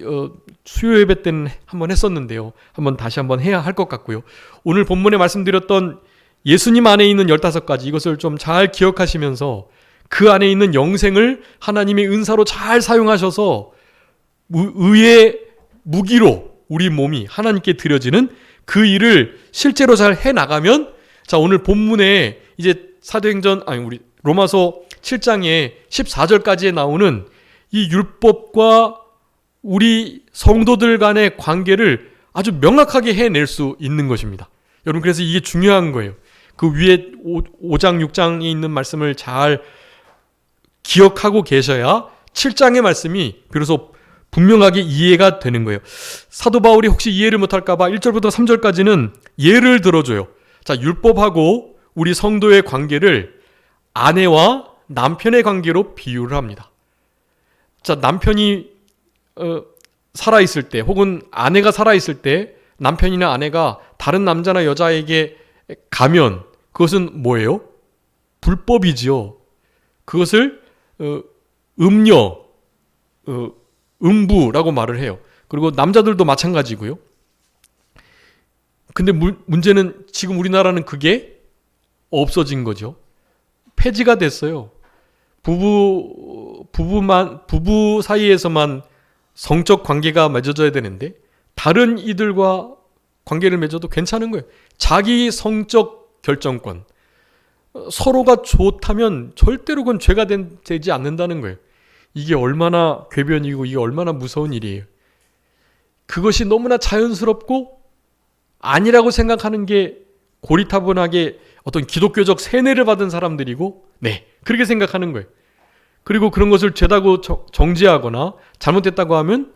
수요 예배 때는 한번 했었는데요. 다시 한번 해야 할 것 같고요. 오늘 본문에 말씀드렸던 예수님 안에 있는 15가지, 이것을 좀 잘 기억하시면서 그 안에 있는 영생을 하나님의 은사로 잘 사용하셔서 의의 무기로 우리 몸이 하나님께 드려지는 그 일을 실제로 잘 해나가면, 자, 오늘 본문에 이제 우리 로마서 7장에 14절까지에 나오는 이 율법과 우리 성도들 간의 관계를 아주 명확하게 해낼 수 있는 것입니다. 여러분, 그래서 이게 중요한 거예요. 그 위에 5장, 6장에 있는 말씀을 잘 기억하고 계셔야 7장의 말씀이 비로소 분명하게 이해가 되는 거예요. 사도 바울이 혹시 이해를 못할까봐 1절부터 3절까지는 예를 들어줘요. 자, 율법하고 우리 성도의 관계를 아내와 남편의 관계로 비유를 합니다. 자, 남편이 살아있을 때, 혹은 아내가 살아있을 때 남편이나 아내가 다른 남자나 여자에게 가면 그것은 뭐예요? 불법이지요. 그것을 음녀, 음부라고 말을 해요. 그리고 남자들도 마찬가지고요. 근데 문제는 지금 우리나라는 그게 없어진 거죠. 폐지가 됐어요. 부부 사이에서만 성적 관계가 맺어져야 되는데 다른 이들과 관계를 맺어도 괜찮은 거예요. 자기 성적 결정권. 서로가 좋다면 절대로 그건 죄가 되지 않는다는 거예요. 이게 얼마나 궤변이고 이게 얼마나 무서운 일이에요. 그것이 너무나 자연스럽고 아니라고 생각하는 게 고리타분하게 어떤 기독교적 세뇌를 받은 사람들이고, 네, 그렇게 생각하는 거예요. 그리고 그런 것을 죄다고 정죄하거나 잘못됐다고 하면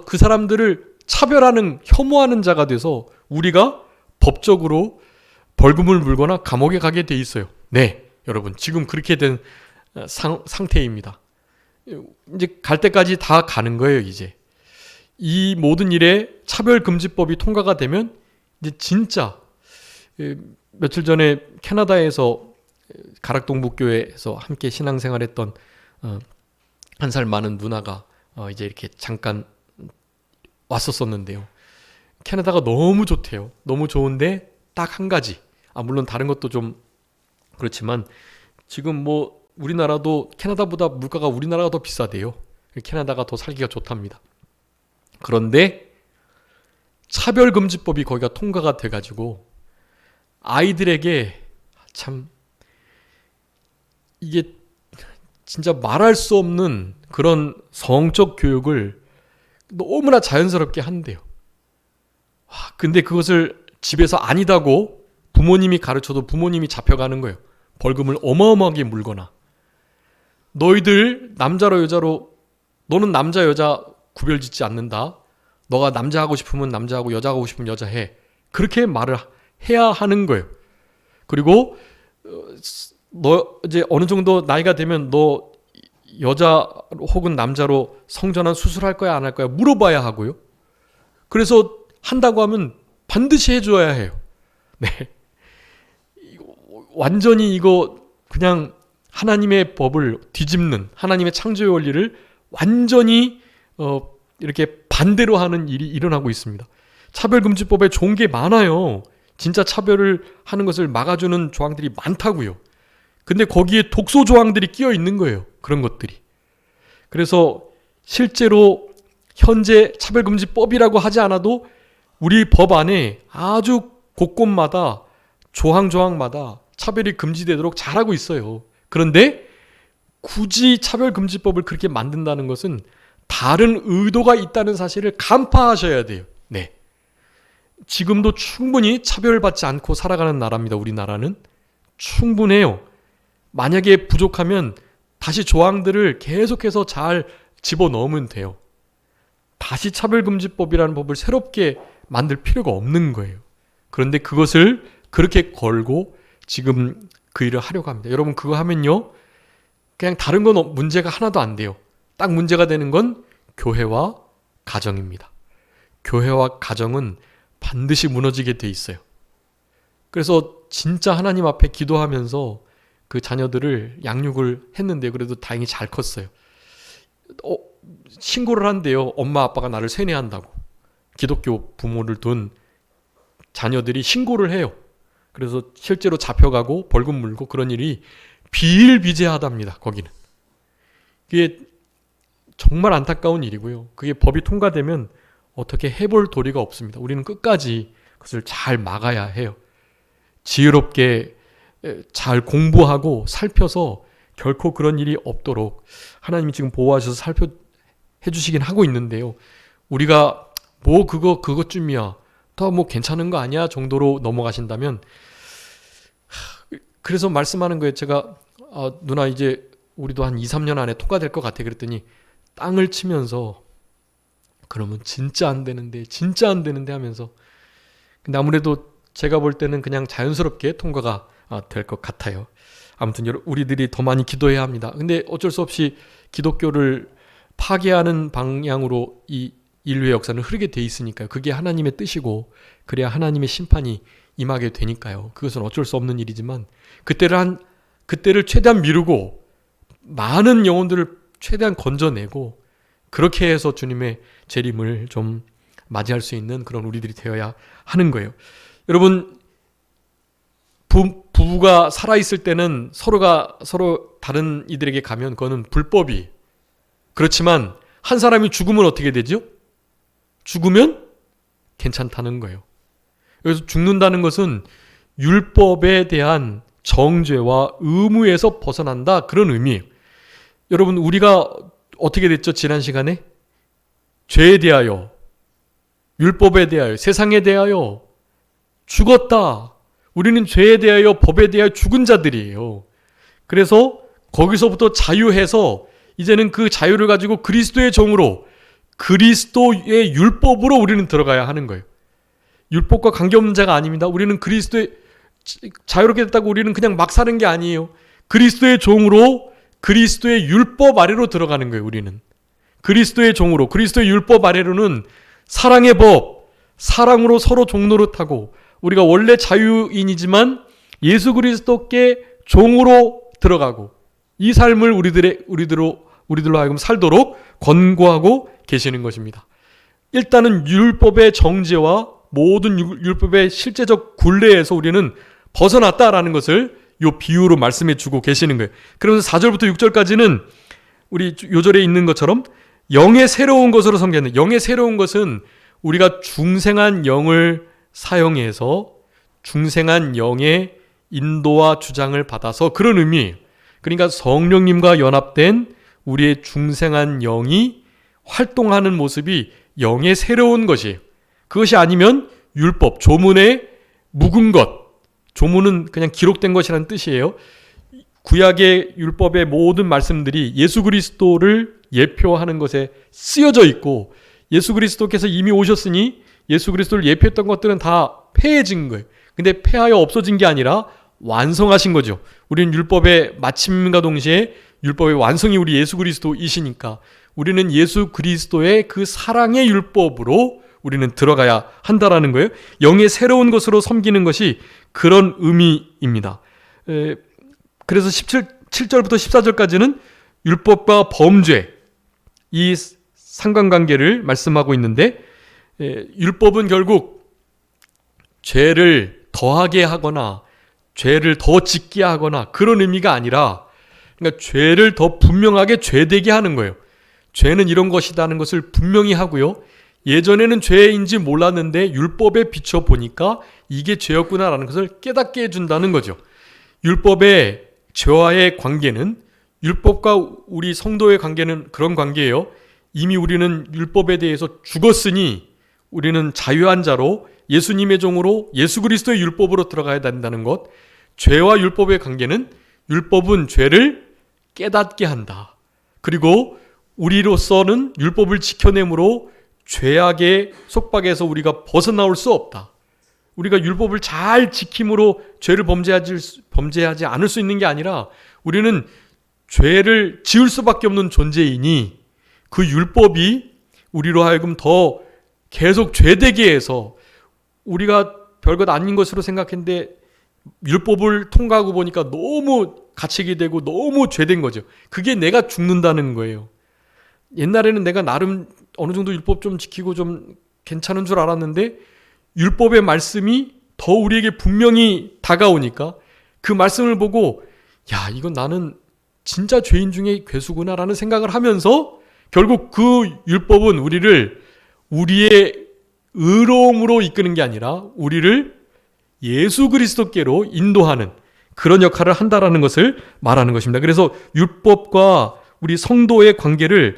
그 사람들을 차별하는, 혐오하는 자가 돼서 우리가 법적으로 벌금을 물거나 감옥에 가게 돼 있어요. 네, 여러분, 지금 그렇게 된 상태입니다. 이제 갈 때까지 다 가는 거예요. 이제 이 모든 일에 차별금지법이 통과가 되면 이제 진짜, 며칠 전에 캐나다에서 가락동북교회에서 함께 신앙생활했던 한 살 많은 누나가 이제 이렇게 잠깐 왔었었는데요. 캐나다가 너무 좋대요. 너무 좋은데 딱 한 가지, 물론 다른 것도 좀 그렇지만 지금 뭐 우리나라도 캐나다보다 물가가 우리나라가 더 비싸대요. 캐나다가 더 살기가 좋답니다. 그런데 차별금지법이 거기가 통과가 돼가지고 아이들에게 참 이게 진짜 말할 수 없는 그런 성적 교육을 너무나 자연스럽게 한대요. 근데 그것을 집에서 아니다고 부모님이 가르쳐도 부모님이 잡혀가는 거예요. 벌금을 어마어마하게 물거나. 너희들 남자로 여자로, 너는 남자 여자 구별 짓지 않는다. 너가 남자 하고 싶으면 남자하고 여자 하고 싶으면 여자 해. 그렇게 말을 해야 하는 거예요. 그리고 너 이제 어느 정도 나이가 되면 너 여자 혹은 남자로 성전환 수술할 거야 안 할 거야 물어봐야 하고요. 그래서 한다고 하면 반드시 해줘야 해요. 네, 완전히 이거 그냥 하나님의 법을 뒤집는, 하나님의 창조의 원리를 완전히 이렇게 반대로 하는 일이 일어나고 있습니다. 차별금지법에 좋은 게 많아요. 진짜 차별을 하는 것을 막아주는 조항들이 많다고요. 근데 거기에 독소 조항들이 끼어 있는 거예요. 그런 것들이. 그래서 실제로 현재 차별금지법이라고 하지 않아도 우리 법 안에 아주 곳곳마다 조항마다 차별이 금지되도록 잘하고 있어요. 그런데 굳이 차별금지법을 그렇게 만든다는 것은 다른 의도가 있다는 사실을 간파하셔야 돼요. 네. 지금도 충분히 차별받지 않고 살아가는 나라입니다. 우리나라는 충분해요. 만약에 부족하면 다시 조항들을 계속해서 잘 집어넣으면 돼요. 다시 차별금지법이라는 법을 새롭게 만들 필요가 없는 거예요. 그런데 그것을 그렇게 걸고 지금 그 일을 하려고 합니다. 여러분 그거 하면요, 그냥 다른 건 문제가 하나도 안 돼요. 딱 문제가 되는 건 교회와 가정입니다. 교회와 가정은 반드시 무너지게 돼 있어요. 그래서 진짜 하나님 앞에 기도하면서 그 자녀들을 양육을 했는데 그래도 다행히 잘 컸어요. 신고를 한대요. 엄마 아빠가 나를 세뇌한다고. 기독교 부모를 둔 자녀들이 신고를 해요. 그래서 실제로 잡혀가고 벌금 물고 그런 일이 비일비재하답니다. 거기는. 그게 정말 안타까운 일이고요. 그게 법이 통과되면 어떻게 해볼 도리가 없습니다. 우리는 끝까지 그것을 잘 막아야 해요. 지혜롭게 잘 공부하고 살펴서 결코 그런 일이 없도록 하나님이 지금 보호하셔서 해주시긴 하고 있는데요. 우리가 뭐 그것쯤이야 더 뭐 괜찮은 거 아니야 정도로 넘어가신다면, 그래서 말씀하는 거예요. 제가 누나 이제 우리도 한 2-3년 안에 통과될 것 같아 그랬더니 땅을 치면서 그러면 진짜 안 되는데 하면서, 근데 아무래도 제가 볼 때는 그냥 자연스럽게 통과가 될 것 같아요. 아무튼 우리들이 더 많이 기도해야 합니다. 근데 어쩔 수 없이 기독교를 파괴하는 방향으로 이 인류의 역사는 흐르게 돼 있으니까요. 그게 하나님의 뜻이고 그래야 하나님의 심판이 임하게 되니까요. 그것은 어쩔 수 없는 일이지만 그때를 최대한 미루고 많은 영혼들을 최대한 건져내고 그렇게 해서 주님의 재림을 좀 맞이할 수 있는 그런 우리들이 되어야 하는 거예요. 여러분, 부부가 살아있을 때는 서로 다른 이들에게 가면 그거는 불법이. 그렇지만 한 사람이 죽으면 어떻게 되죠? 죽으면 괜찮다는 거예요. 그래서 죽는다는 것은 율법에 대한 정죄와 의무에서 벗어난다, 그런 의미예요. 여러분, 우리가 어떻게 됐죠? 지난 시간에 죄에 대하여, 율법에 대하여, 세상에 대하여 죽었다. 우리는 죄에 대하여, 법에 대하여 죽은 자들이에요. 그래서 거기서부터 자유해서 이제는 그 자유를 가지고 그리스도의 정으로, 그리스도의 율법으로 우리는 들어가야 하는 거예요. 율법과 관계없는 자가 아닙니다. 우리는 그리스도의, 자유롭게 됐다고 우리는 그냥 막 사는 게 아니에요. 그리스도의 종으로 그리스도의 율법 아래로 들어가는 거예요. 우리는 그리스도의 종으로, 그리스도의 율법 아래로는 사랑의 법, 사랑으로 서로 종노릇하고, 우리가 원래 자유인이지만 예수 그리스도께 종으로 들어가고 이 삶을 우리들로 하여금 살도록 권고하고 계시는 것입니다. 일단은 율법의 정죄와 모든 율법의 실제적 굴레에서 우리는 벗어났다라는 것을 이 비유로 말씀해 주고 계시는 거예요. 그러면서 4절부터 6절까지는 우리 요절에 있는 것처럼 영의 새로운 것으로 섬기는, 영의 새로운 것은 우리가 중생한 영을 사용해서 중생한 영의 인도와 주장을 받아서 그런 의미예요. 그러니까 성령님과 연합된 우리의 중생한 영이 활동하는 모습이 영의 새로운 것이에요. 그것이 아니면 율법, 조문에 묵은 것, 조문은 그냥 기록된 것이라는 뜻이에요. 구약의 율법의 모든 말씀들이 예수 그리스도를 예표하는 것에 쓰여져 있고, 예수 그리스도께서 이미 오셨으니 예수 그리스도를 예표했던 것들은 다 폐해진 거예요. 근데 폐하여 없어진 게 아니라 완성하신 거죠. 우리는 율법의 마침과 동시에 율법의 완성이 우리 예수 그리스도이시니까 우리는 예수 그리스도의 그 사랑의 율법으로 우리는 들어가야 한다라는 거예요. 영의 새로운 것으로 섬기는 것이 그런 의미입니다. 그래서 7절부터 14절까지는 율법과 범죄, 이 상관관계를 말씀하고 있는데, 율법은 결국 죄를 더하게 하거나 죄를 더 짓게 하거나 그런 의미가 아니라, 그러니까 죄를 더 분명하게 죄되게 하는 거예요. 죄는 이런 것이라는 것을 분명히 하고요. 예전에는 죄인지 몰랐는데 율법에 비춰 보니까 이게 죄였구나라는 것을 깨닫게 해준다는 거죠. 율법의 죄와의 관계는, 율법과 우리 성도의 관계는 그런 관계예요. 이미 우리는 율법에 대해서 죽었으니 우리는 자유한 자로 예수님의 종으로 예수 그리스도의 율법으로 들어가야 된다는 것. 죄와 율법의 관계는 율법은 죄를 깨닫게 한다. 그리고 우리로서는 율법을 지켜내므로 죄악의 속박에서 우리가 벗어나올 수 없다. 우리가 율법을 잘 지킴으로 죄를 범죄하지 않을 수 있는 게 아니라 우리는 죄를 지을 수밖에 없는 존재이니 그 율법이 우리로 하여금 더 계속 죄되게 해서, 우리가 별것 아닌 것으로 생각했는데 율법을 통과하고 보니까 너무 갇히게 되고 너무 죄된 거죠. 그게 내가 죽는다는 거예요. 옛날에는 내가 나름 어느 정도 율법 좀 지키고 좀 괜찮은 줄 알았는데 율법의 말씀이 더 우리에게 분명히 다가오니까 그 말씀을 보고, 야, 이건 나는 진짜 죄인 중에 괴수구나라는 생각을 하면서 결국 그 율법은 우리를 우리의 의로움으로 이끄는 게 아니라 우리를 예수 그리스도께로 인도하는 그런 역할을 한다라는 것을 말하는 것입니다. 그래서 율법과 우리 성도의 관계를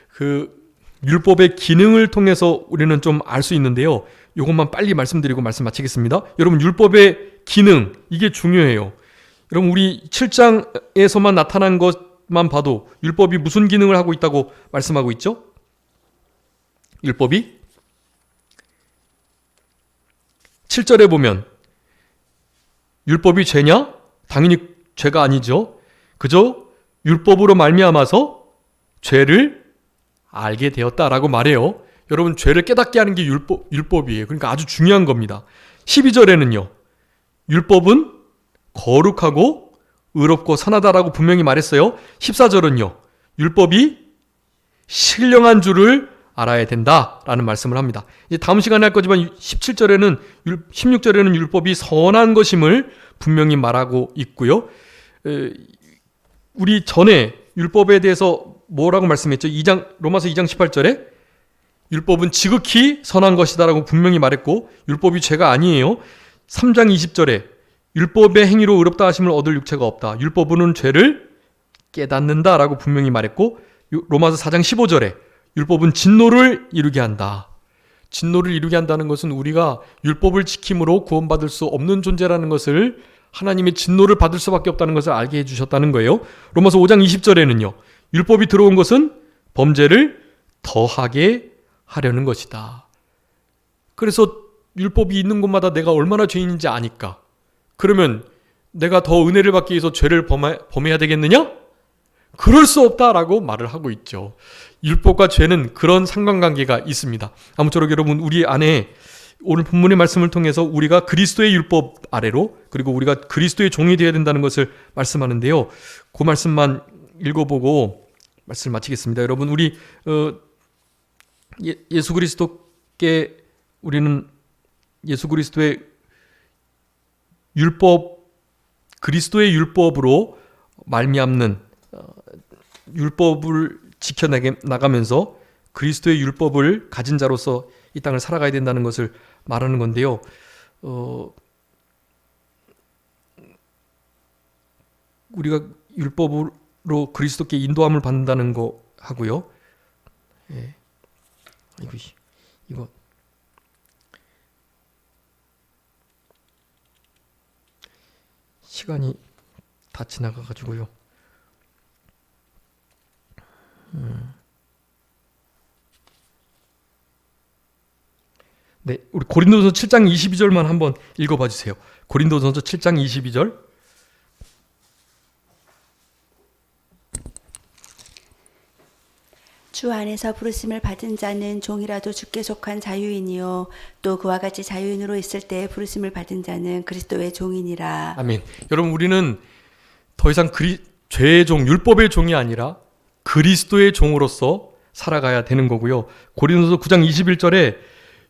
그 율법의 기능을 통해서 우리는 좀 알 수 있는데요. 이것만 빨리 말씀드리고 말씀 마치겠습니다. 여러분, 율법의 기능, 이게 중요해요. 여러분, 우리 7장에서만 나타난 것만 봐도 율법이 무슨 기능을 하고 있다고 말씀하고 있죠? 율법이 7절에 보면 율법이 죄냐? 당연히 죄가 아니죠. 그저 율법으로 말미암아서 죄를 알게 되었다라고 말해요. 여러분, 죄를 깨닫게 하는 게 율법이에요. 그러니까 아주 중요한 겁니다. 12절에는요. 율법은 거룩하고 의롭고 선하다라고 분명히 말했어요. 14절은요. 율법이 신령한 줄을 알아야 된다라는 말씀을 합니다. 이제 다음 시간에 할 거지만 17절에는 16절에는 율법이 선한 것임을 분명히 말하고 있고요. 우리 전에 율법에 대해서 뭐라고 말씀했죠? 로마서 2장 18절에 율법은 지극히 선한 것이다라고 분명히 말했고, 율법이 죄가 아니에요. 3장 20절에 율법의 행위로 의롭다 하심을 얻을 육체가 없다. 율법은 죄를 깨닫는다라고 분명히 말했고, 로마서 4장 15절에 율법은 진노를 이루게 한다. 진노를 이루게 한다는 것은 우리가 율법을 지킴으로 구원받을 수 없는 존재라는 것을, 하나님의 진노를 받을 수밖에 없다는 것을 알게 해주셨다는 거예요. 로마서 5장 20절에는요. 율법이 들어온 것은 범죄를 더하게 하려는 것이다. 그래서 율법이 있는 곳마다 내가 얼마나 죄인인지 아니까, 그러면 내가 더 은혜를 받기 위해서 죄를 범해야 되겠느냐? 그럴 수 없다라고 말을 하고 있죠. 율법과 죄는 그런 상관관계가 있습니다. 아무쪼록 여러분, 우리 안에 오늘 본문의 말씀을 통해서 우리가 그리스도의 율법 아래로, 그리고 우리가 그리스도의 종이 되어야 된다는 것을 말씀하는데요. 그 말씀만 읽어보고 말씀을 마치겠습니다. 여러분, 우리 예수 그리스도께, 우리는 예수 그리스도의 율법, 그리스도의 율법으로 말미암는 율법을 지켜나가면서 그리스도의 율법을 가진 자로서 이 땅을 살아가야 된다는 것을 말하는 건데요. 우리가 율법으로 그리스도께 인도함을 받는다는 거 하고요. 예. 이거 시간이 다 지나가가지고요. 네, 우리 고린도전서 7장 22절만 한번 읽어봐 주세요. 고린도전서 7장 22절. 주 안에서 부르심을 받은 자는 종이라도 주께 속한 자유인이요 또 그와 같이 자유인으로 있을 때 부르심을 받은 자는 그리스도의 종이니라. 아멘. 여러분, 우리는 더 이상 죄의 종, 율법의 종이 아니라 그리스도의 종으로서 살아가야 되는 거고요. 고린도서 9장 21절에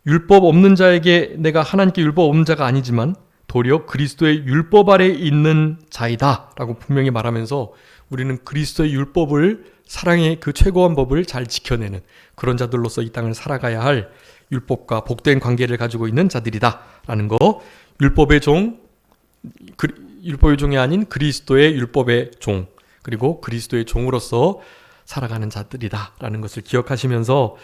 율법 없는 자에게 내가 하나님께 율법 없는 자가 아니지만 도리어 그리스도의 율법 아래 있는 자이다 라고 분명히 말하면서 우리는 그리스도의 율법을, 사랑의 그 최고한 법을 잘 지켜내는 그런 자들로서 이 땅을 살아가야 할 율법과 복된 관계를 가지고 있는 자들이다 라는 거. 율법의 종, 율법의 종이 아닌 그리스도의 율법의 종, 그리고 그리스도의 종으로서 살아가는 자들이다 라는 것을 기억하시면서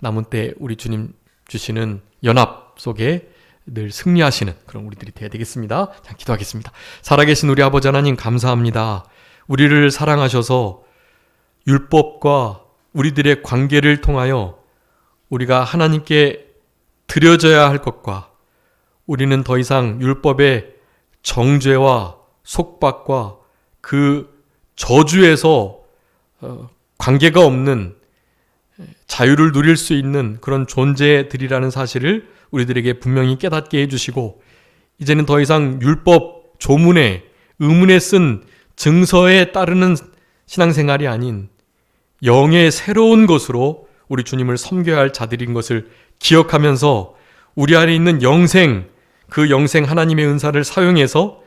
남은 때 우리 주님 주시는 연합 속에 늘 승리하시는 그런 우리들이 되어야 되겠습니다. 자, 기도하겠습니다. 살아계신 우리 아버지 하나님, 감사합니다. 우리를 사랑하셔서 율법과 우리들의 관계를 통하여 우리가 하나님께 드려져야 할 것과 우리는 더 이상 율법의 정죄와 속박과 그 저주에서 관계가 없는 자유를 누릴 수 있는 그런 존재들이라는 사실을 우리들에게 분명히 깨닫게 해주시고, 이제는 더 이상 율법 조문에 의문에 쓴 증서에 따르는 신앙생활이 아닌 영의 새로운 것으로 우리 주님을 섬겨야 할 자들인 것을 기억하면서 우리 안에 있는 영생, 그 영생 하나님의 은사를 사용해서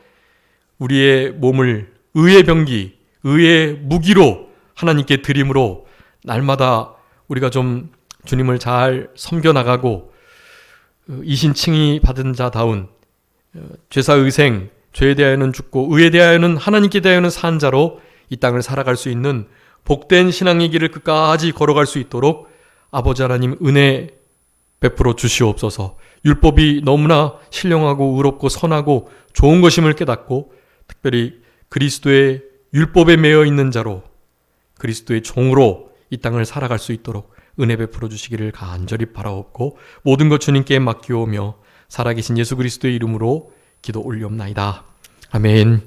우리의 몸을 의의 병기, 의의 무기로 하나님께 드림으로 날마다 우리가 좀 주님을 잘 섬겨나가고 이신칭의 받은 자다운 죄사의생, 죄에 대하여는 죽고 의에 대하여는 하나님께 대하여는 산 자로 이 땅을 살아갈 수 있는 복된 신앙의 길을 끝까지 걸어갈 수 있도록 아버지 하나님 은혜 베풀어 주시옵소서. 율법이 너무나 신령하고 의롭고 선하고 좋은 것임을 깨닫고 특별히 그리스도의 율법에 매여 있는 자로 그리스도의 종으로 이 땅을 살아갈 수 있도록 은혜 베풀어 주시기를 간절히 바라옵고 모든 것 주님께 맡기오며 살아계신 예수 그리스도의 이름으로 기도 올리옵나이다. 아멘.